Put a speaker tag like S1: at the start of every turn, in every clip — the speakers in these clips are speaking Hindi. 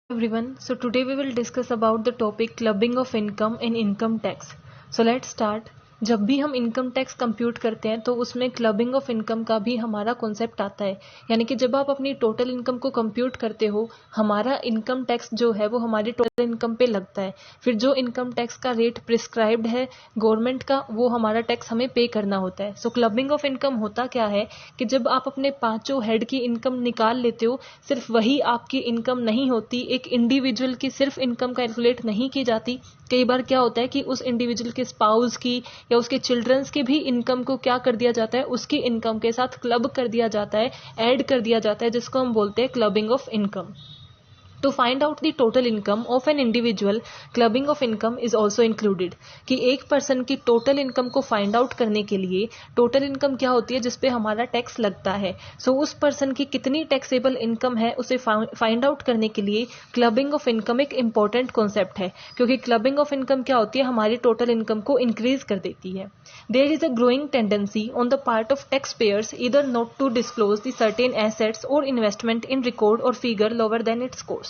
S1: Everyone, so today we will discuss about the topic clubbing of income in income tax. So let's start. जब भी हम इनकम टैक्स कंप्यूट करते हैं तो उसमें क्लबिंग ऑफ इनकम का भी हमारा कॉन्सेप्ट आता है। यानी कि जब आप अपनी टोटल इनकम को कंप्यूट करते हो, हमारा इनकम टैक्स जो है वो हमारी टोटल इनकम पे लगता है। फिर जो इनकम टैक्स का रेट प्रिस्क्राइब्ड है गवर्नमेंट का, वो हमारा टैक्स हमें पे करना होता है। सो क्लबिंग ऑफ इनकम होता क्या है कि जब आप अपने पांचों हेड की इनकम निकाल लेते हो, सिर्फ वही आपकी इनकम नहीं होती, एक इंडिविजुअल की सिर्फ इनकम कैलकुलेट नहीं की जाती। कई बार क्या होता है कि उस इंडिविजुअल के स्पाउस की या उसके चिल्ड्रंस की भी इनकम को क्या कर दिया जाता है, उसकी इनकम के साथ क्लब कर दिया जाता है, ऐड कर दिया जाता है, जिसको हम बोलते हैं clubbing of income. To find out the total income of an individual, clubbing of income is also included। कि एक पर्सन की टोटल इनकम को फाइंड आउट करने के लिए टोटल इनकम क्या होती है जिसपे हमारा टैक्स लगता है, सो उस पर्सन की कितनी टैक्सेबल इनकम है उसे फाइंड आउट करने के लिए क्लबिंग ऑफ इनकम एक इंपॉर्टेंट कॉन्सेप्ट है। क्योंकि क्लबिंग ऑफ इनकम क्या होती है, हमारी टोटल इनकम को इंक्रीज कर देती है। There is a growing tendency on the part of tax payers either not to disclose the certain assets और इन्वेस्टमेंट इन रिकॉर्ड और figure lower than its cost.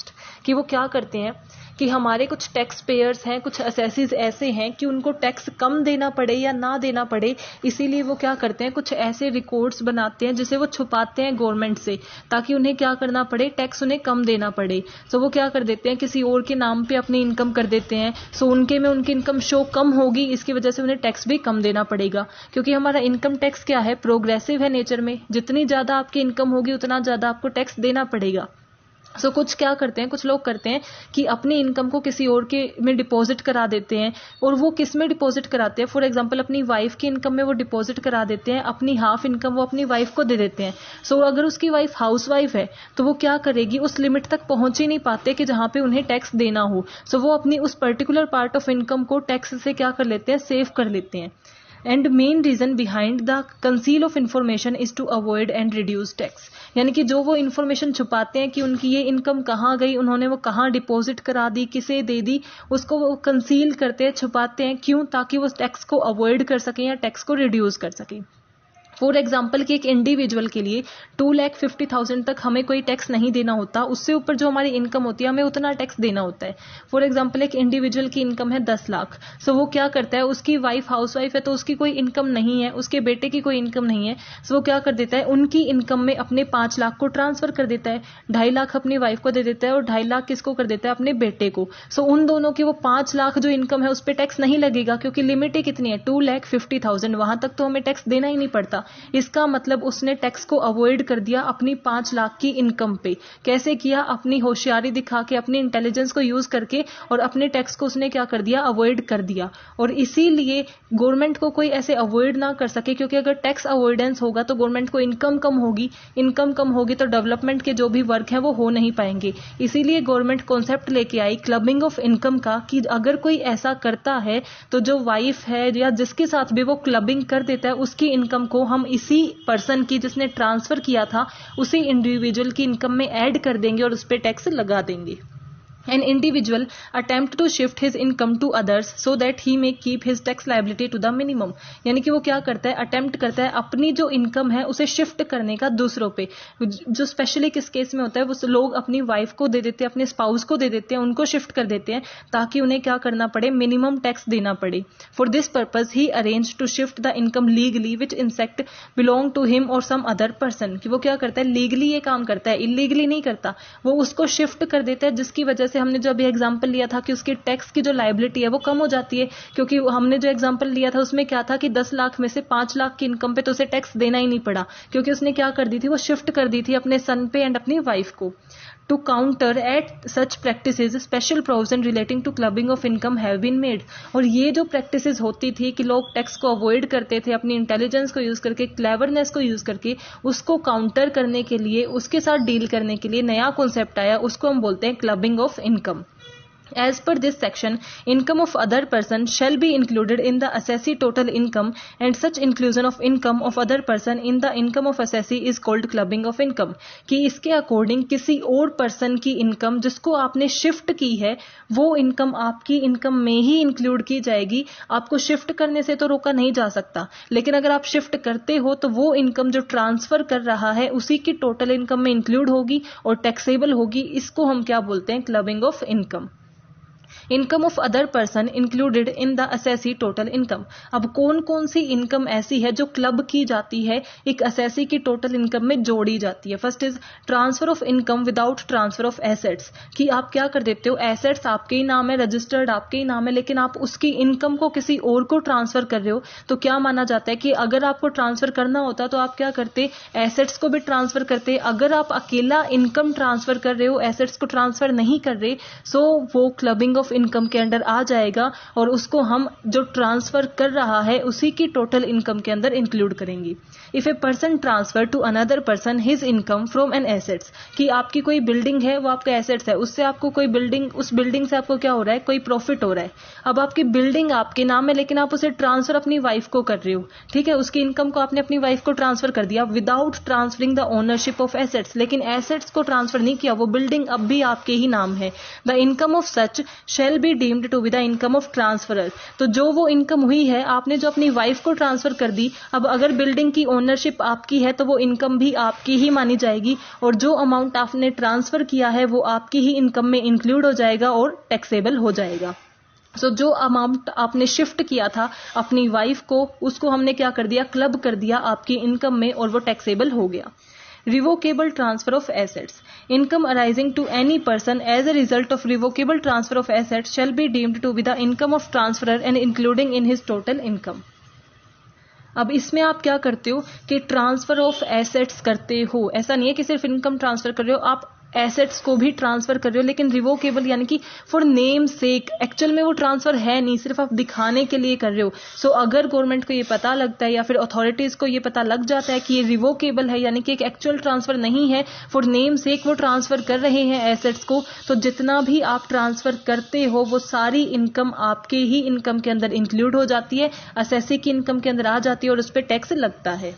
S1: कि वो क्या करते हैं कि हमारे कुछ टैक्स पेयर्स हैं, कुछ असेसीज ऐसे हैं कि उनको टैक्स कम देना पड़े या ना देना पड़े, इसीलिए वो क्या करते हैं, कुछ ऐसे रिकॉर्ड्स बनाते हैं जिसे वो छुपाते हैं गवर्नमेंट से, ताकि उन्हें क्या करना पड़े, टैक्स उन्हें कम देना पड़े। सो वो क्या कर देते हैं, किसी और के नाम पे अपनी इनकम कर देते हैं। सो उनके में उनकी इनकम शो कम होगी, इसकी वजह से उन्हें टैक्स भी कम देना पड़ेगा। क्योंकि हमारा इनकम टैक्स क्या है, प्रोग्रेसिव है नेचर में। जितनी ज्यादा आपकी इनकम होगी उतना ज्यादा आपको टैक्स देना पड़ेगा। सो कुछ क्या करते हैं, कुछ लोग करते हैं कि अपनी इनकम को किसी और के में डिपॉजिट करा देते हैं। और वो किस में डिपॉजिट कराते हैं, फॉर एग्जांपल अपनी वाइफ की इनकम में वो डिपॉजिट करा देते हैं, अपनी हाफ इनकम वो अपनी वाइफ को दे देते हैं। सो अगर उसकी वाइफ हाउस वाइफ है तो वो क्या करेगी, उस लिमिट तक पहुंच ही नहीं पाते कि जहां पे उन्हें टैक्स देना हो। सो वो अपनी उस पर्टिकुलर पार्ट ऑफ इनकम को टैक्स से क्या कर लेते हैं, सेव कर लेते हैं। And main reason behind the conceal of information is to avoid and reduce tax. यानी कि जो वो इन्फॉर्मेशन छुपाते हैं कि उनकी ये इनकम कहाँ गई, उन्होंने वो कहाँ डिपॉजिट करा दी, किसे दे दी, उसको वो कंसील करते हैं, छुपाते हैं। क्यों? ताकि वो टैक्स को अवॉइड कर सकें या टैक्स को रिड्यूस कर सकें। फॉर एग्जाम्पल कि एक इंडिविजुअल के लिए 2,50,000 तक हमें कोई टैक्स नहीं देना होता, उससे ऊपर जो हमारी इनकम होती है हमें उतना टैक्स देना होता है। फॉर एग्जाम्पल एक इंडिविजुअल की इनकम है 10 लाख। सो वो क्या करता है, उसकी वाइफ हाउस वाइफ है तो उसकी कोई इनकम नहीं है, उसके बेटे की कोई इनकम नहीं है। सो वो क्या कर देता है, उनकी इनकम में अपने 5 लाख को ट्रांसफर कर देता है, 2.5 लाख अपनी वाइफ को दे देता है और 2.5 लाख किसको कर देता है, अपने बेटे को। सो उन दोनों की वो 5 लाख जो इनकम है उस पर टैक्स नहीं लगेगा, क्योंकि लिमिट ही कितनी है, 2,50,000, वहां तक तो हमें टैक्स देना ही नहीं पड़ता। इसका मतलब उसने टैक्स को अवॉइड कर दिया अपनी 5 लाख की इनकम पे। कैसे किया, अपनी होशियारी दिखा के, अपनी इंटेलिजेंस को यूज करके, और अपने टैक्स को उसने क्या कर दिया, अवॉइड कर दिया। और इसीलिए गवर्नमेंट को कोई ऐसे अवॉइड ना कर सके, क्योंकि अगर टैक्स अवॉइडेंस होगा तो गवर्नमेंट को इनकम कम होगी, इनकम कम होगी तो डेवलपमेंट के जो भी वर्क है वो हो नहीं पाएंगे। इसीलिए गवर्नमेंट कॉन्सेप्ट लेके आई क्लबिंग ऑफ इनकम का, कि अगर कोई ऐसा करता है तो जो वाइफ है या जिसके साथ भी वो क्लबिंग कर देता है, उसकी इनकम को हम इसी पर्सन की जिसने ट्रांसफर किया था उसी इंडिविजुअल की इनकम में ऐड कर देंगे और उस पर टैक्स लगा देंगे। An individual attempt to shift his income to others so that he may keep his tax liability to the minimum। यानी कि वो क्या करता है, अटेम्प्ट करता है अपनी जो इनकम है उसे शिफ्ट करने का दूसरों पे। जो स्पेशली किस केस में होता है, वो लोग अपनी वाइफ को दे देते हैं, अपने स्पाउस को दे देते हैं, उनको शिफ्ट कर देते हैं ताकि उन्हें क्या करना पड़े, मिनिमम टैक्स देना पड़े। फॉर दिस पर्पज ही arrange to shift the income legally which insect belong to him और सम अदर पर्सन। कि वो क्या करता है, लीगली ये काम करता है, इलीगली नहीं करता। वो उसको शिफ्ट कर देता है, जिसकी वजह से हमने जो अभी एग्जांपल लिया था कि उसकी टैक्स की जो लायबिलिटी है वो कम हो जाती है। क्योंकि हमने जो एग्जांपल लिया था उसमें क्या था कि 10 लाख में से 5 लाख की इनकम पे तो उसे टैक्स देना ही नहीं पड़ा, क्योंकि उसने क्या कर दी थी, वो शिफ्ट कर दी थी अपने सन पे एंड अपनी वाइफ को। To counter at such practices special provision relating to clubbing of income have been made. और ये जो प्रैक्टिसेस होती थी कि लोग टैक्स को अवॉइड करते थे अपनी इंटेलिजेंस को यूज करके, क्लेवरनेस को यूज करके, उसको काउंटर करने के लिए, उसके साथ डील करने के लिए नया कॉन्सेप्ट आया, उसको हम बोलते हैं clubbing of income. As per this section, income of other person shall be included in the assessee total income, and such inclusion of income of other person in the income of assessee is called clubbing of income. कि इसके अकॉर्डिंग किसी और पर्सन की इनकम जिसको आपने शिफ्ट की है वो इनकम आपकी इनकम में ही इंक्लूड की जाएगी. आपको शिफ्ट करने से तो रोका नहीं जा सकता, लेकिन अगर आप शिफ्ट करते हो तो वो इनकम जो ट्रांसफर कर रहा है उसी की टोटल इनकम में इंक्लूड होगी और टैक्सेबल होगी. इसको हम क्या बोलते हैं? Clubbing of income. Income of other person included in the assessee total income. अब कौन कौन सी इनकम ऐसी है जो क्लब की जाती है, एक असेसी की टोटल इनकम में जोड़ी जाती है? First is transfer of income without transfer of assets. कि आप क्या कर देते हो, एसेट्स आपके ही नाम है, रजिस्टर्ड आपके ही नाम है, लेकिन आप उसकी इनकम को किसी और को ट्रांसफर कर रहे हो, तो क्या माना जाता है कि अगर आपको ट्रांसफर करना होता तो आप क्या करते? एसेट्स को भी ट्रांसफर करते. अगर आप अकेला इनकम ट्रांसफर कर रहे हो, एसेट्स को ट्रांसफर नहीं कर रहे, सो वो क्लबिंग ऑफ इनकम के अंडर आ जाएगा और उसको हम जो ट्रांसफर कर रहा है उसी की टोटल इनकम के अंदर इंक्लूड करेंगे. If a person transfer to another person his income from an assets. कि आपकी कोई बिल्डिंग है, वो आपका एसेट्स है, उससे आपको कोई बिल्डिंग, उस बिल्डिंग से आपको क्या हो रहा है? कोई प्रॉफिट हो रहा है. अब आपकी बिल्डिंग आपके नाम है लेकिन आप उसे ट्रांसफर अपनी वाइफ को कर रहे हो, ठीक है, उसकी इनकम को आपने अपनी वाइफ को ट्रांसफर कर दिया without transferring the ownership of assets. लेकिन एसेट्स को ट्रांसफर नहीं किया, वो बिल्डिंग अब भी आपके ही नाम है. The income of such shall be deemed to be the income of transferor. तो जो वो इनकम हुई है, आपने जो अपनी वाइफ को ट्रांसफर कर दी, अब अगर बिल्डिंग की ओनरशिप आपकी है तो वो इनकम भी आपकी ही मानी जाएगी और जो अमाउंट आपने ट्रांसफर किया है वो आपकी ही इनकम में इंक्लूड हो जाएगा और टैक्सेबल हो जाएगा. सो जो अमाउंट आपने शिफ्ट किया था अपनी वाइफ को, उसको हमने क्या कर दिया? क्लब कर दिया आपकी इनकम में और वो टैक्सेबल हो गया. Revocable transfer of assets. Income arising to any person as a result of revocable transfer of assets shall be deemed to be the income of transferor and including in his total income. अब इसमें आप क्या करते हो कि ट्रांसफर ऑफ एसेट्स करते हो. ऐसा नहीं है कि सिर्फ इनकम ट्रांसफर कर रहे हो, आप एसेट्स को भी ट्रांसफर कर रहे हो, लेकिन रिवोकेबल यानी कि फॉर नेम सेक, एक्चुअल में वो ट्रांसफर है नहीं, सिर्फ आप दिखाने के लिए कर रहे हो. सो अगर गवर्नमेंट को ये पता लगता है या फिर अथॉरिटीज को ये पता लग जाता है कि ये रिवोकेबल है यानी कि एक एक्चुअल ट्रांसफर नहीं है, फॉर नेम सेक वो ट्रांसफर कर रहे हैं एसेट्स को, तो जितना भी आप ट्रांसफर करते हो वो सारी इनकम आपके ही इनकम के अंदर इंक्लूड हो जाती है, असेसी की इनकम के अंदर आ जाती है और उस पर टैक्स लगता है.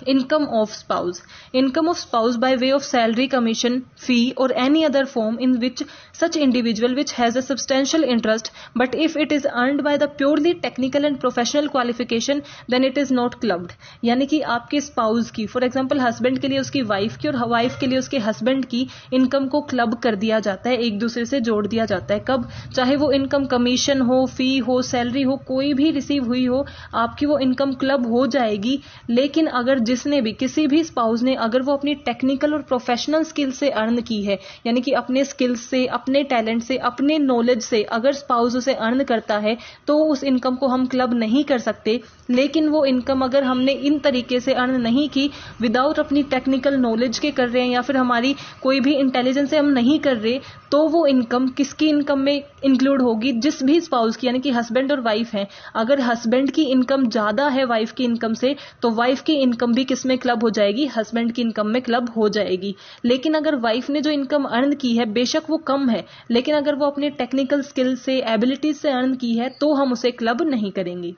S1: Income of spouse. Income of spouse by way of salary, commission, fee or any other form in which such individual which has a substantial interest, but if it is earned by the purely technical and professional qualification then it is not clubbed. यानी कि आपके स्पाउस की, फॉर एग्जांपल हस्बैंड के लिए उसकी वाइफ की और वाइफ के लिए उसके हस्बैंड की इनकम को क्लब कर दिया जाता है, एक दूसरे से जोड़ दिया जाता है. कब? चाहे वो इनकम कमीशन हो, फी हो, सैलरी हो, कोई भी रिसीव हुई हो, आपकी वो इनकम क्लब हो जाएगी. लेकिन अगर जिसने भी, किसी भी स्पाउस ने अगर वो अपनी टेक्निकल और प्रोफेशनल स्किल से अर्न की है, यानी कि अपने स्किल्स से, अपने टैलेंट से, अपने नॉलेज से अगर स्पाउस उसे अर्न करता है तो उस इनकम को हम क्लब नहीं कर सकते. लेकिन वो इनकम अगर हमने इन तरीके से अर्न नहीं की, विदाउट अपनी टेक्निकल नॉलेज के कर रहे हैं या फिर हमारी कोई भी इंटेलिजेंस से हम नहीं कर रहे, तो वो इनकम किसकी इनकम में इंक्लूड होगी? जिस भी स्पाउस की, यानी कि हस्बैंड और वाइफ हैं. अगर हस्बैंड की इनकम ज्यादा है वाइफ की इनकम से, तो वाइफ की इनकम भी किसमें क्लब हो जाएगी? हस्बैंड की इनकम में क्लब हो जाएगी. लेकिन अगर वाइफ ने जो इनकम अर्न की है, बेशक वो कम है, लेकिन अगर वो अपने टेक्निकल स्किल से, एबिलिटीज से अर्न की है, तो हम उसे क्लब नहीं करेंगे.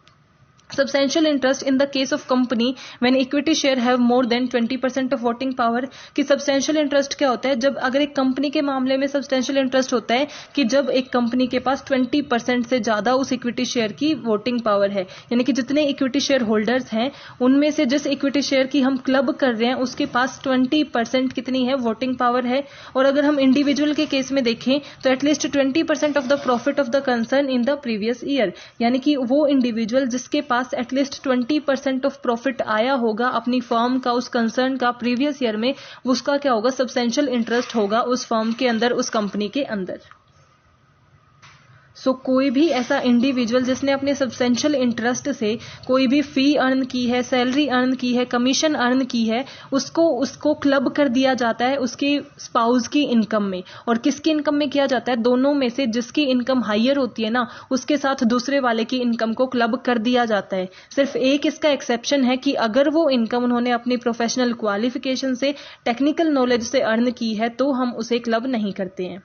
S1: Substantial interest in the case of company when equity share have more than 20% of voting power. कि substantial interest क्या होता है? जब अगर एक कंपनी के मामले में substantial interest होता है कि जब एक कंपनी के पास 20% से ज्यादा उस इक्विटी शेयर की वोटिंग पावर है, यानी कि जितने इक्विटी शेयर होल्डर्स हैं उनमें से जिस इक्विटी शेयर की हम क्लब कर रहे हैं उसके पास 20% कितनी है? वोटिंग पावर है. और अगर हम इंडिविजुअल के केस में देखें तो at least 20% of the profit of the concern in the previous year, यानी कि वो इंडिविजुअल जिसके पास एटलीस्ट 20% ऑफ प्रॉफिट आया होगा अपनी फर्म का, उस कंसर्न का प्रीवियस ईयर में, उसका क्या होगा? सब्सटेंशियल इंटरेस्ट होगा उस फर्म के अंदर, उस कंपनी के अंदर. सो कोई भी ऐसा इंडिविजुअल जिसने अपने सब्सटेंशियल इंटरेस्ट से कोई भी फी अर्न की है, सैलरी अर्न की है, कमीशन अर्न की है, उसको क्लब कर दिया जाता है उसके स्पाउस की इनकम में. और किसकी इनकम में किया जाता है? दोनों में से जिसकी इनकम हायर होती है ना, उसके साथ दूसरे वाले की इनकम को क्लब कर दिया जाता है. सिर्फ एक इसका एक्सेप्शन है कि अगर वो इनकम उन्होंने अपनी प्रोफेशनल क्वालिफिकेशन से, टेक्निकल नॉलेज से अर्न की है, तो हम उसे क्लब नहीं करते हैं.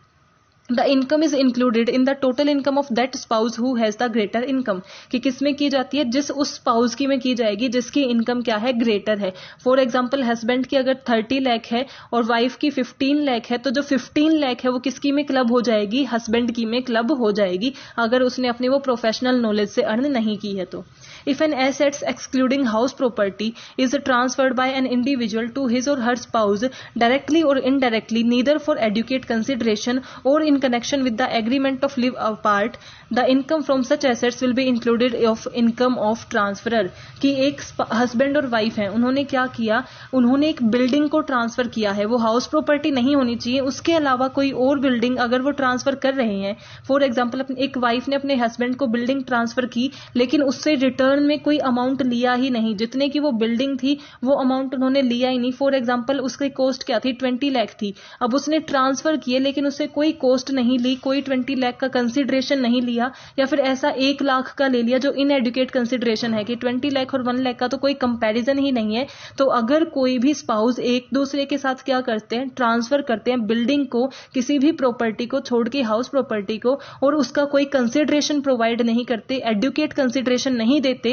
S1: The income is included in the total income of that spouse who has the greater income, कि किस में की जाती है, जिस उस स्पाउस की में की जाएगी जिसकी इनकम क्या है, ग्रेटर है। फॉर एग्जाम्पल हस्बैंड की अगर 30 लाख है और वाइफ की 15 लाख है, तो जो 15 लाख है वो किसकी में क्लब हो जाएगी, हस्बैंड की में क्लब हो जाएगी, अगर उसने अपनी वो प्रोफेशनल नॉलेज से अर्न नहीं की है तो। If an assets excluding house property is transferred by an individual to his or her spouse directly or indirectly, neither for adequate consideration or in connection with the agreement of live apart, the income from such assets will be included of income of transferor। कि एक हस्बैंड और वाइफ है, उन्होंने क्या किया, उन्होंने एक बिल्डिंग को ट्रांसफर किया है, वो हाउस प्रॉपर्टी नहीं होनी चाहिए, उसके अलावा कोई और बिल्डिंग अगर वो ट्रांसफर कर रहे हैं, फॉर एग्जाम्पल एक वाइफ ने अपने हस्बैंड को बिल्डिंग ट्रांसफर की लेकिन उससे रिटर्न में कोई अमाउंट लिया ही नहीं, जितने की वो बिल्डिंग थी वो अमाउंट उन्होंने लिया ही नहीं। फॉर एग्जांपल उसकी कॉस्ट क्या थी, 20 लाख थी, अब उसने ट्रांसफर किए लेकिन उससे कोई कॉस्ट नहीं ली, कोई 20 लाख का कंसिडरेशन नहीं लिया, या फिर ऐसा 1 लाख का ले लिया जो इनएडुकेट कंसिडरेशन है कि 20 लाख और 1 लाख का तो कोई कंपैरिजन ही नहीं है। तो अगर कोई भी स्पाउस एक दूसरे के साथ क्या करते हैं, ट्रांसफर करते हैं बिल्डिंग को, किसी भी प्रॉपर्टी को छोड़ के हाउस प्रॉपर्टी को, और उसका कोई कंसिडरेशन प्रोवाइड नहीं करते, एडुकेट कंसिडरेशन नहीं देते,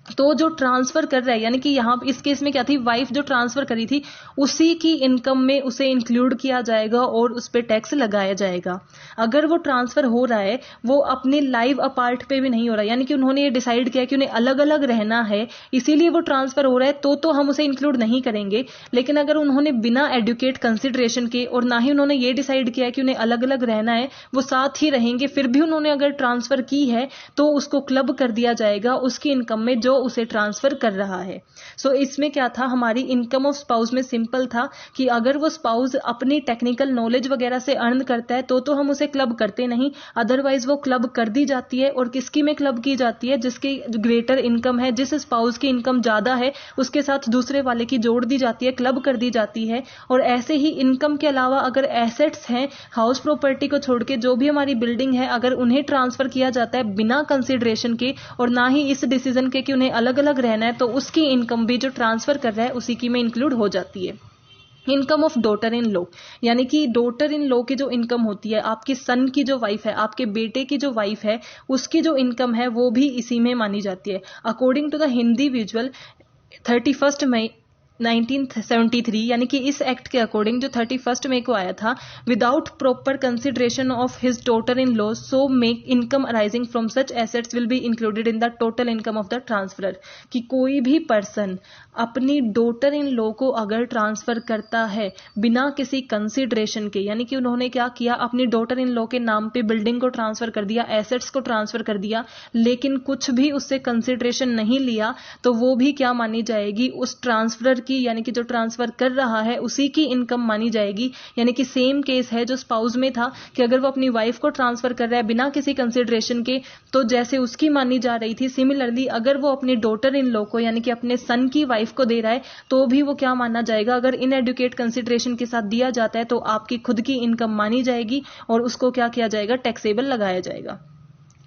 S1: तो जो ट्रांसफर कर रहा है, यानी कि यहां इस केस में क्या थी, वाइफ जो ट्रांसफर करी थी उसी की इनकम में उसे इंक्लूड किया जाएगा और उस पे टैक्स लगाया जाएगा। अगर वो ट्रांसफर हो रहा है वो अपने लाइव अपार्ट पे भी नहीं हो रहा है, यानी कि उन्होंने ये डिसाइड किया कि उन्हें अलग अलग रहना है इसीलिए वो ट्रांसफर हो रहा है, तो हम उसे इंक्लूड नहीं करेंगे। लेकिन अगर उन्होंने बिना एडुकेट कंसिडरेशन के और ना ही उन्होंने ये डिसाइड किया कि उन्हें अलग अलग रहना है, वो साथ ही रहेंगे, फिर भी उन्होंने अगर ट्रांसफर की है तो उसको क्लब कर दिया जाएगा उसकी इनकम में जो उसे ट्रांसफर कर रहा है। सो इसमें क्या था, हमारी इनकम ऑफ स्पाउस में सिंपल था कि अगर वो स्पाउस अपनी टेक्निकल नॉलेज वगैरह से अर्न करता है तो हम उसे क्लब करते नहीं, अदरवाइज वो क्लब कर दी जाती है। और किसकी में क्लब की जाती है, जिसकी ग्रेटर इनकम है, जिस स्पाउस की इनकम ज्यादा है उसके साथ दूसरे वाले की जोड़ दी जाती है, क्लब कर दी जाती है। और ऐसे ही इनकम के अलावा अगर एसेट्स हैं, हाउस प्रॉपर्टी को छोड़ के जो भी हमारी बिल्डिंग है, अगर उन्हें ट्रांसफर किया जाता है बिना कंसिडरेशन के और ना ही इस डिसीजन के कि उन्हें अलग अलग रहना है, तो उसकी इनकम भी जो ट्रांसफर कर रहा है उसी की में इंक्लूड हो जाती है। Income of daughter in law, यानी कि डॉटर इन लॉ की जो इनकम होती है, आपकी सन की जो वाइफ है, आपके बेटे की जो वाइफ है, उसकी जो इनकम है वो भी इसी में मानी जाती है। According to the Hindi visual 31 May 1973, यानी कि इस एक्ट के अकॉर्डिंग जो 31 मई को आया था, without proper consideration of his daughter in law so make income arising from such assets will be included in the total income of the transferor. कि कोई भी पर्सन अपनी डॉटर इन लॉ को अगर ट्रांसफर करता है बिना किसी कंसिडरेशन के, यानी कि उन्होंने क्या किया, अपनी डॉटर इन लॉ के नाम पे बिल्डिंग को ट्रांसफर कर दिया, एसेट्स को ट्रांसफर कर दिया, लेकिन कुछ भी उससे कंसिडरेशन नहीं लिया, तो वो भी क्या मानी जाएगी, उस ट्रांसफरर की, यानी कि जो ट्रांसफर कर रहा है उसी की इनकम मानी जाएगी। यानी कि सेम केस है जो स्पाउस में था कि अगर वो अपनी वाइफ को ट्रांसफर कर रहा है बिना किसी कंसिडरेशन के, तो जैसे उसकी मानी जा रही थी, सिमिलरली अगर वो अपनी डॉटर इन लॉ को, यानी कि अपने सन की वाइफ को दे रहा है, तो भी वो क्या माना जाएगा, अगर इनएडुकेट कंसिडरेशन के साथ दिया जाता है तो आपकी खुद की इनकम मानी जाएगी और उसको क्या किया जाएगा, टैक्सेबल लगाया जाएगा।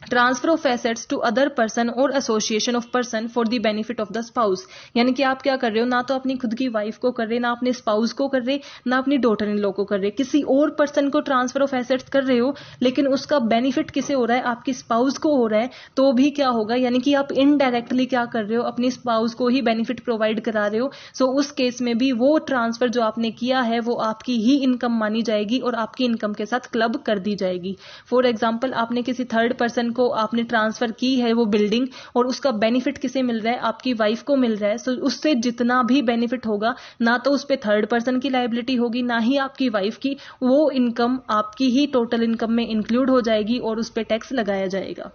S1: Transfer of assets to other person और association of person for the benefit of the spouse, यानी कि आप क्या कर रहे हो, ना तो अपनी खुद की वाइफ को कर रहे, ना अपने स्पाउस को कर रहे, ना अपनी डॉटर इन लॉ को कर रहे, किसी और पर्सन को ट्रांसफर ऑफ एसेट्स कर रहे हो, लेकिन उसका बेनिफिट किसे हो रहा है, आपकी स्पाउस को हो रहा है, तो भी क्या होगा, यानी कि आप इनडायरेक्टली क्या कर रहे हो, अपनी स्पाउस को ही बेनिफिट प्रोवाइड करा रहे हो। सो उस केस में भी वो ट्रांसफर जो आपने किया है वो आपकी ही इनकम मानी जाएगी और आपकी इनकम के साथ क्लब कर दी जाएगी। फॉर एग्जाम्पल आपने किसी थर्ड पर्सन को आपने ट्रांसफर की है वो बिल्डिंग, और उसका बेनिफिट किसे मिल रहा है, आपकी वाइफ को मिल रहा है। सो उससे जितना भी बेनिफिट होगा, ना तो उस पे थर्ड पर्सन की लायबिलिटी होगी, ना ही आपकी वाइफ की, वो इनकम आपकी ही टोटल इनकम में इंक्लूड हो जाएगी और उस पे टैक्स लगाया जाएगा।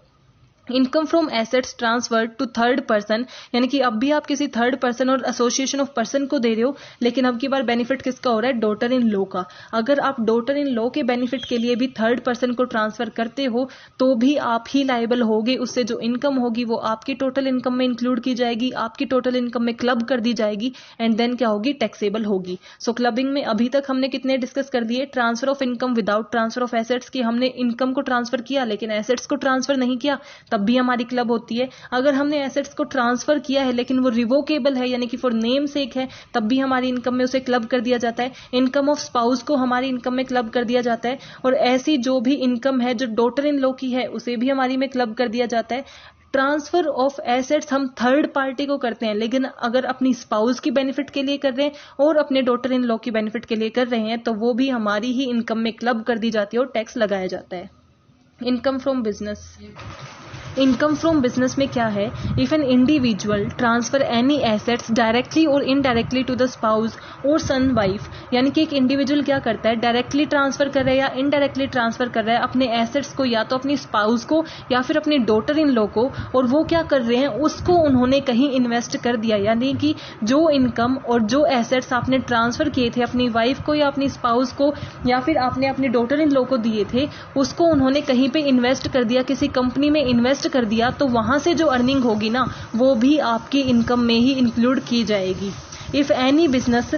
S1: Income from assets transferred to third person, यानी कि अब भी आप किसी थर्ड पर्सन और एसोसिएशन ऑफ पर्सन को दे रहे हो, लेकिन अब की बार बेनिफिट किसका हो रहा है, डॉटर इन लॉ का। अगर आप डॉटर इन लॉ के बेनिफिट के लिए भी थर्ड पर्सन को ट्रांसफर करते हो तो भी आप ही लायबल होगे, उससे जो इनकम होगी वो आपकी टोटल इनकम में इंक्लूड की जाएगी, आपकी टोटल इनकम में क्लब कर दी जाएगी एंड देन क्या होगी, टैक्सेबल होगी। सो क्लबिंग में अभी तक हमने कितने डिस्कस कर दिए, transfer of income without transfer of assets की, हमने इनकम को ट्रांसफर किया लेकिन एसेट्स को ट्रांसफर नहीं किया, तब भी हमारी क्लब होती है। अगर हमने एसेट्स को ट्रांसफर किया है लेकिन वो रिवोकेबल है यानी कि फॉर नेम सेक है, तब भी हमारी इनकम में उसे क्लब कर दिया जाता है। इनकम ऑफ स्पाउस को हमारी इनकम में क्लब कर दिया जाता है, और ऐसी जो भी इनकम है जो डॉटर इन लॉ की है उसे भी हमारी में क्लब कर दिया जाता है। ट्रांसफर ऑफ एसेट्स हम थर्ड पार्टी को करते हैं, लेकिन अगर अपनी स्पाउस की बेनिफिट के लिए कर रहे हैं और अपने डॉटर इन लॉ की बेनिफिट के लिए कर रहे हैं तो वो भी हमारी ही इनकम में क्लब कर दी जाती है और टैक्स लगाया जाता है। Income from business. Income from business में क्या है? If an individual transfer any assets directly और इनडायरेक्टली टू द स्पाउस और सन वाइफ, यानी कि एक इंडिविजुअल क्या करता है, डायरेक्टली ट्रांसफर कर रहा है या इनडायरेक्टली ट्रांसफर कर रहा है अपने एसेट्स को या तो अपनी स्पाउस को या फिर अपनी डॉटर इन लॉ को, और वो क्या कर रहे हैं, उसको उन्होंने कहीं इन्वेस्ट कर दिया। यानी कि जो इनकम और जो एसेट्स आपने ट्रांसफर किए थे अपनी वाइफ को या अपनी स्पाउस को या फिर आपने अपनी डॉटर इन लॉ को दिए थे, उसको उन्होंने कहीं पे इन्वेस्ट कर दिया, किसी कंपनी में इन्वेस्ट कर दिया, तो वहां से जो अर्निंग होगी ना वो भी आपकी इनकम में ही इंक्लूड की जाएगी। If any business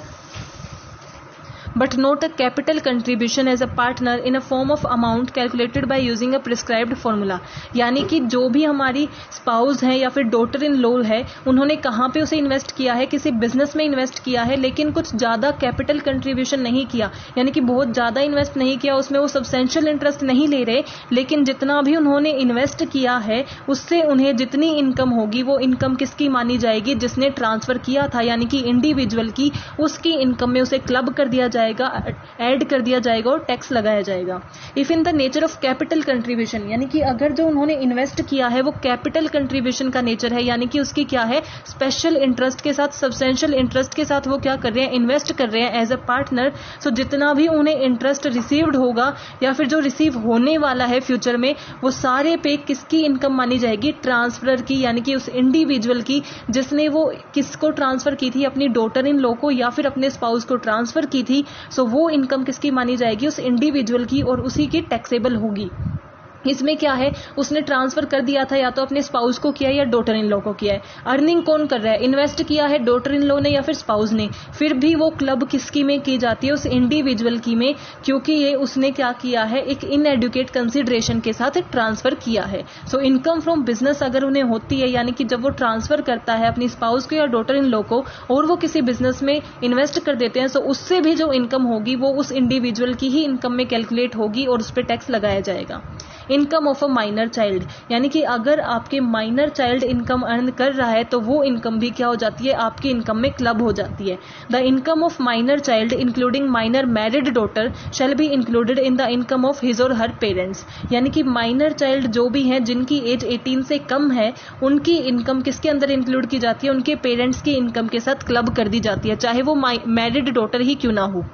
S1: but not a capital contribution as a partner in a form of amount calculated by using a prescribed formula, यानी कि जो भी हमारी स्पाउस है या फिर डॉटर इन लॉ है उन्होंने कहाँ पे उसे इन्वेस्ट किया है, किसी बिजनेस में इन्वेस्ट किया है, लेकिन कुछ ज़्यादा कैपिटल कंट्रीब्यूशन नहीं किया, यानी कि बहुत ज़्यादा इन्वेस्ट नहीं किया, उसमें वो सब्सटेंशियल इंटरेस्ट नहीं ले रहे, लेकिन जितना भी उन्होंने इन्वेस्ट किया है उससे उन्हें जितनी इनकम होगी वो इनकम किसकी मानी जाएगी, जिसने ट्रांसफर किया था यानी कि इंडिविजुअल की, उसकी इनकम में उसे क्लब कर दिया जाएगा, ऐड कर दिया जाएगा और टैक्स लगाया जाएगा। If in the nature of capital contribution, यानी कि अगर जो उन्होंने इन्वेस्ट किया है वो कैपिटल कंट्रीब्यूशन का नेचर है, यानी कि उसकी क्या है, स्पेशल इंटरेस्ट के साथ, सब्सटेंशियल इंटरेस्ट के साथ वो क्या कर रहे हैं, इन्वेस्ट कर रहे हैं एज अ पार्टनर। सो जितना भी उन्हें इंटरेस्ट रिसीव्ड होगा या फिर जो रिसीव होने वाला है फ्यूचर में, वो सारे पे किसकी इनकम मानी जाएगी, ट्रांसफर की, यानी कि उस इंडिविजुअल की जिसने वो किसको ट्रांसफर की थी, अपनी डॉटर इन लॉ को या फिर अपने स्पाउस को ट्रांसफर की थी। सो वो इनकम किसकी मानी जाएगी, उस इंडिविजुअल की, और उसी की टैक्सेबल होगी। इसमें क्या है, उसने ट्रांसफर कर दिया था या तो अपने स्पाउस को किया है या डॉटर इन लॉ को किया है। अर्निंग कौन कर रहा है, इन्वेस्ट किया है डॉटर इन लॉ ने या फिर स्पाउस ने, फिर भी वो क्लब किसकी में की जाती है, उस इंडिविजुअल की में, क्योंकि ये उसने क्या किया है, एक इनएडुकेट कंसिडरेशन के साथ ट्रांसफर किया है। सो इनकम फ्रॉम बिजनेस अगर उन्हें होती है, यानी कि जब वो ट्रांसफर करता है अपनी स्पाउस को या डॉटर इन लॉ को और वो किसी बिजनेस में इन्वेस्ट कर देते हैं, सो उससे भी जो इनकम होगी वो उस इंडिविजुअल की ही इनकम में कैलकुलेट होगी और उस पर टैक्स लगाया जाएगा। Income of a minor child, यानी कि अगर आपके माइनर चाइल्ड इनकम अर्न कर रहा है तो वो इनकम भी क्या हो जाती है, आपकी इनकम में क्लब हो जाती है। The income of minor child including minor married daughter shall be included in the income of his और हर पेरेंट्स, यानी कि माइनर चाइल्ड जो भी हैं जिनकी एज 18 से कम है उनकी इनकम किसके अंदर इंक्लूड की जाती है, उनके पेरेंट्स की इनकम के साथ क्लब कर दी जाती है, चाहे वो मैरिड डॉटर ही क्यों ना हो।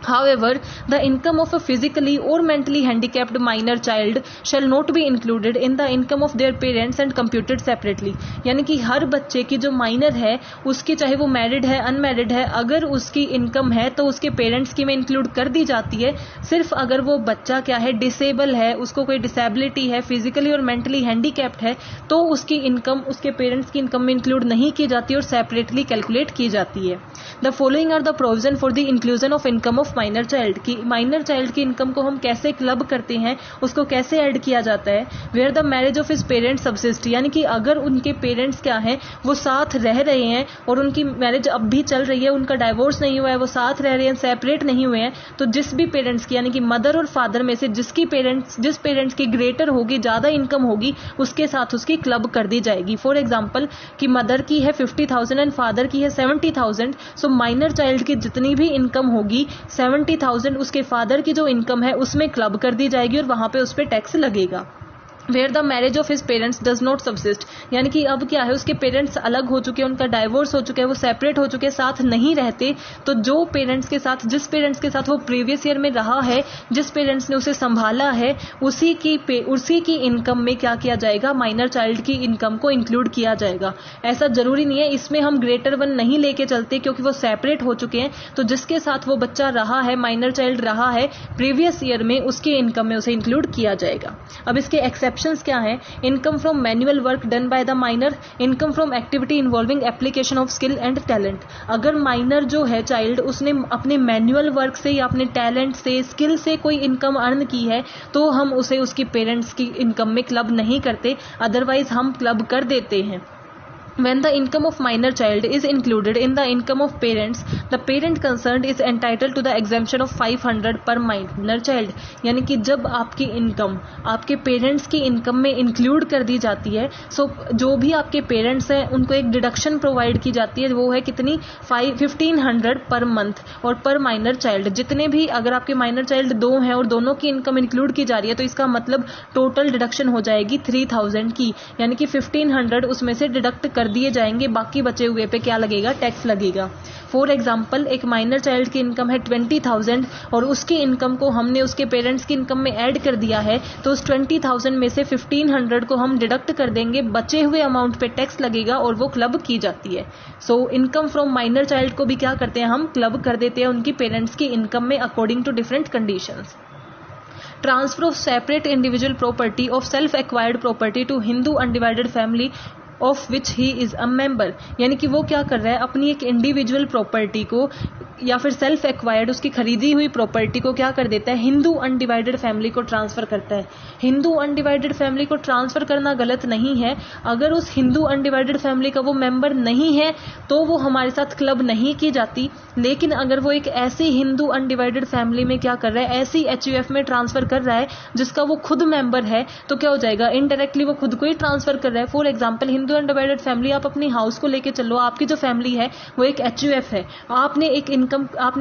S1: However, the income of a physically or mentally handicapped minor child shall not be included in the income of their parents and computed separately, यानी कि हर बच्चे की जो माइनर है उसकी, चाहे वो मैरिड है अनमैरिड है, अगर उसकी इनकम है तो उसके पेरेंट्स की में इंक्लूड कर दी जाती है। सिर्फ अगर वो बच्चा क्या है, डिसेबल है, उसको कोई डिसेबिलिटी है, फिजिकली और मेंटली हैंडीकैप्ड है, तो उसकी इनकम उसके पेरेंट्स की इनकम में इंक्लूड नहीं की जाती और सेपरेटली कैलकुलेट की जाती है। The following are the provision for the inclusion of income of minor child, की माइनर चाइल्ड की इनकम को हम कैसे क्लब करते हैं, उसको कैसे ऐड किया जाता है। Where the marriage of his parents subsist, यानी कि अगर उनके पेरेंट्स क्या हैं, वो साथ रह रहे हैं और उनकी मैरिज अब भी चल रही है, उनका डाइवोर्स नहीं हुआ है, वो साथ रह रहे हैं, सेपरेट नहीं हुए हैं, तो जिस भी पेरेंट्स की, यानी कि मदर और फादर में से जिस पेरेंट्स की ग्रेटर होगी, ज्यादा इनकम होगी, उसके साथ उसकी क्लब कर दी जाएगी। फॉर एग्जाम्पल कि मदर की है 50,000 एंड फादर की है 70,000, सो माइनर चाइल्ड की जितनी भी इनकम होगी 70,000 उसके फादर की जो इनकम है उसमें क्लब कर दी जाएगी और वहां पे उस पर टैक्स लगेगा। Where the marriage of his parents does not subsist, यानी कि अब क्या है, उसके पेरेंट्स अलग हो चुके हैं, उनका डाइवोर्स हो चुका है, वो सेपरेट हो चुके हैं, साथ नहीं रहते, तो जो पेरेंट्स के साथ, जिस पेरेंट्स के साथ वो प्रीवियस ईयर में रहा है, जिस पेरेंट्स ने उसे संभाला है, उसी की इनकम में क्या किया जाएगा, माइनर चाइल्ड की इनकम को इंक्लूड किया जाएगा। ऐसा जरूरी नहीं है, इसमें हम ग्रेटर वन नहीं लेके चलते क्योंकि वो सेपरेट हो चुके हैं, तो जिसके साथ वो बच्चा रहा है, माइनर चाइल्ड रहा है प्रीवियस ईयर में, उसकी इनकम में उसे इंक्लूड किया जाएगा। अब इसके एक्सेप्शन ऑप्शंस क्या हैं? Income from manual work done by the minor, income from activity involving application of skill and talent. अगर माइनर जो है चाइल्ड, उसने अपने मैनुअल वर्क से या अपने टैलेंट से, स्किल से कोई इनकम अर्न की है, तो हम उसे उसकी पेरेंट्स की इनकम में क्लब नहीं करते, अदरवाइज हम क्लब कर देते हैं। When the income of minor child is included in the income of parents, the parent concerned is entitled to the exemption of 500 per minor child। यानी कि जब आपकी इनकम आपके पेरेंट्स की इनकम में इंक्लूड कर दी जाती है, सो जो भी आपके पेरेंट्स हैं उनको एक डिडक्शन प्रोवाइड की जाती है, वो है कितनी? 1500 पर मंथ और पर माइनर चाइल्ड। जितने भी, अगर आपके माइनर चाइल्ड 2 हैं और दोनों की इनकम इंक्लूड की जा रही है, तो इसका मतलब टोटल डिडक्शन हो जाएगी 3000 की, यानी कि 1500 उसमें से डिडक्ट कर दिए जाएंगे, बाकी बचे हुए पे क्या लगेगा? टैक्स लगेगा। फॉर एग्जाम्पल, एक माइनर चाइल्ड की इनकम है 20,000 और उसकी इनकम को हमने उसके पेरेंट्स की इनकम में ऐड कर दिया है, तो उस 20,000 में से 1500 को हम डिडक्ट कर देंगे, बचे हुए अमाउंट पे टैक्स लगेगा और वो क्लब की जाती है। So income from minor child को भी क्या करते हैं? हम क्लब कर देते हैं उनकी पेरेंट्स की इनकम में according to different conditions. Transfer of separate individual property of self acquired property to Hindu undivided family of which he is a member. यानी कि वो क्या कर रहा है? अपनी एक इंडिविजुअल प्रॉपर्टी को या फिर सेल्फ एक्वायर्ड, उसकी खरीदी हुई प्रॉपर्टी को क्या कर देता है? हिंदू अनडिवाइडेड फैमिली को ट्रांसफर करता है। हिंदू अनडिवाइडेड फैमिली को ट्रांसफर करना गलत नहीं है। अगर उस हिंदू अनडिवाइडेड फैमिली का वो मेंबर नहीं है तो वो हमारे साथ क्लब नहीं की जाती, लेकिन अगर वो एक ऐसी हिंदू अनडिवाइडेड फैमिली में क्या कर रहा है? ऐसी HUF में ट्रांसफर कर रहा है जिसका वो खुद मेंबर है, तो क्या हो जाएगा? इनडायरेक्टली वो खुद को ही ट्रांसफर कर रहा है। For example, Hindu undivided family, आप अपनी हाउस को लेके चलो, आपकी जो फैमिली है वो एक HUF है, आपने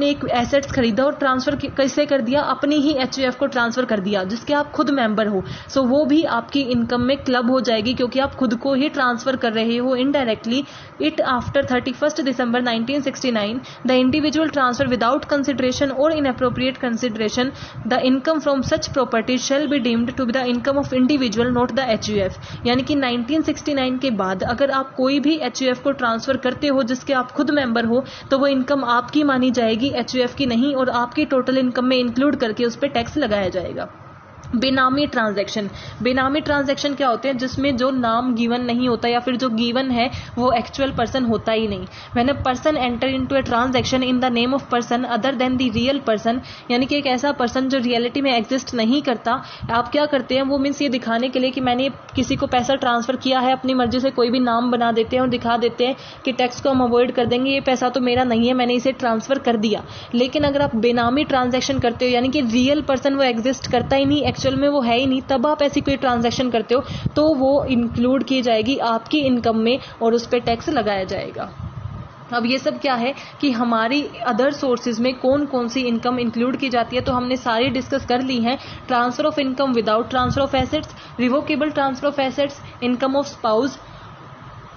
S1: एक एसेट्स खरीदा और ट्रांसफर कैसे कर दिया? अपनी ही HUF को ट्रांसफर कर दिया जिसके आप खुद मेंबर हो, सो वो भी आपकी इनकम में क्लब हो जाएगी क्योंकि आप खुद को ही ट्रांसफर कर रहे हो indirectly. It after 31 December 1969 the individual transfer without consideration और inappropriate consideration the income from such property shall be deemed to be the income of individual not the HUF। यानी कि 1969 के बाद अगर आप कोई भी HUF को ट्रांसफर करते हो जिसके आप खुद मेंबर हो, तो वो इनकम आपकी मानी जाएगी, HUF की नहीं, और आपकी टोटल इनकम में इंक्लूड करके उस पर टैक्स लगाया जाएगा। बेनामी ट्रांजैक्शन। बेनामी ट्रांजैक्शन क्या होते हैं? जिसमें जो नाम गिवन नहीं होता या फिर जो गिवन है वो एक्चुअल पर्सन होता ही नहीं। When a person enter into a transaction in the name of person other than the real person, यानी कि एक ऐसा पर्सन जो रियलिटी में एग्जिस्ट नहीं करता, आप क्या करते हैं? वो मीन्स ये दिखाने के लिए कि मैंने किसी को पैसा ट्रांसफर किया है, अपनी मर्जी से कोई भी नाम बना देते हैं और दिखा देते हैं कि टैक्स को हम अवॉइड कर देंगे, ये पैसा तो मेरा नहीं है, मैंने इसे ट्रांसफर कर दिया। लेकिन अगर आप बेनामी ट्रांजैक्शन करते हो, यानी कि रियल पर्सन वो एग्जिस्ट करता ही नहीं, एक्चुअल में वो है ही नहीं, तब आप ऐसी कोई ट्रांजैक्शन करते हो तो वो इंक्लूड की जाएगी आपकी इनकम में और उस पर टैक्स लगाया जाएगा। अब ये सब क्या है कि हमारी अदर सोर्सेज में कौन कौन सी इनकम इंक्लूड की जाती है, तो हमने सारी डिस्कस कर ली हैं। Transfer of income without transfer of assets, revocable transfer of assets, income of spouse,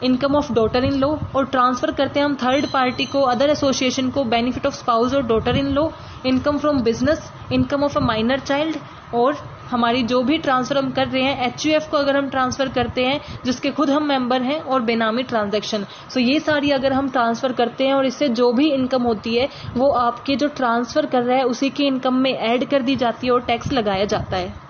S1: income of daughter in law, और ट्रांसफर करते हैं हम थर्ड पार्टी को, अदर एसोसिएशन को, बेनिफिट ऑफ स्पाउस और daughter in law, income from business, income of a minor child, और हमारी जो भी ट्रांसफर हम कर रहे हैं HUF को अगर हम ट्रांसफर करते हैं जिसके खुद हम मेंबर हैं, और बेनामी ट्रांजैक्शन। सो ये सारी अगर हम ट्रांसफर करते हैं और इससे जो भी इनकम होती है वो आपके जो ट्रांसफर कर रहा है उसी की इनकम में ऐड कर दी जाती है और टैक्स लगाया जाता है।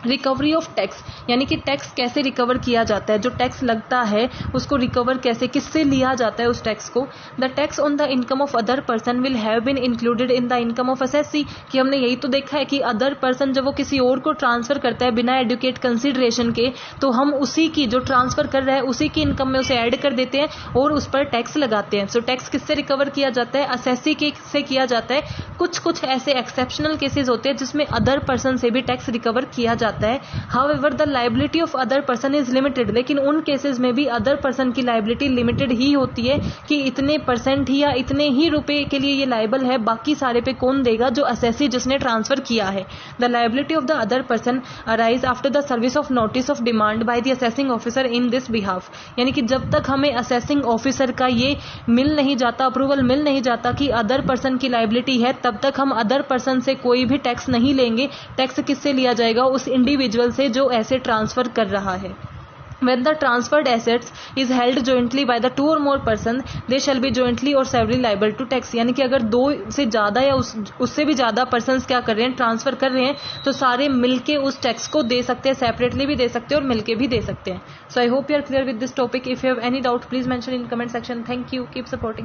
S1: रिकवरी ऑफ टैक्स, यानी कि टैक्स कैसे रिकवर किया जाता है, जो टैक्स लगता है उसको रिकवर कैसे, किससे लिया जाता है उस टैक्स को। The tax on the income of other person will have been included in the income of assessee, कि हमने यही तो देखा है कि अदर पर्सन जब वो किसी और को ट्रांसफर करता है बिना एडुकेट कंसिडरेशन के, तो हम उसी की जो ट्रांसफर कर रहा है उसी की इनकम में उसे ऐड कर देते हैं और उस पर टैक्स लगाते हैं। सो टैक्स किससे रिकवर किया जाता है? असेसी के से किया जाता है। कुछ ऐसे एक्सेप्शनल केसेस होते हैं जिसमें अदर पर्सन से भी टैक्स रिकवर किया जाता है। However the liability of other person is limited, लेकिन उन केसेस में भी अदर पर्सन की लायबिलिटी लिमिटेड ही होती है कि इतने परसेंट ही या इतने ही रुपए के लिए ये लायबल है, बाकी सारे पे कौन देगा? जो असेसी जिसने ट्रांसफर किया है। The liability of the other person arise after the service of notice of demand by the assessing officer in this behalf, यानी कि जब तक हमें असेसिंग ऑफिसर का ये मिल नहीं जाता, अप्रूवल मिल नहीं जाता कि अदर पर्सन की लायबिलिटी है, तब तक हम अदर पर्सन से कोई भी टैक्स नहीं लेंगे। टैक्स किससे लिया जाएगा? उस इंडिविजुअल से जो ऐसे ट्रांसफर कर रहा है। When the transferred assets is held jointly by the two or more person, they shall be jointly or severally liable to tax. यानी कि अगर दो से ज़्यादा या उससे भी ज़्यादा पर्सन्स क्या कर रहे हैं, ट्रांसफ़र कर रहे हैं, तो सारे मिलके उस टैक्स को दे सकते हैं, सेपरेटली भी दे सकते हैं और मिलके भी दे सकते हैं. So I hope you are clear with this topic. If you have any doubt please mention in comment section. Thank you. Keep supporting.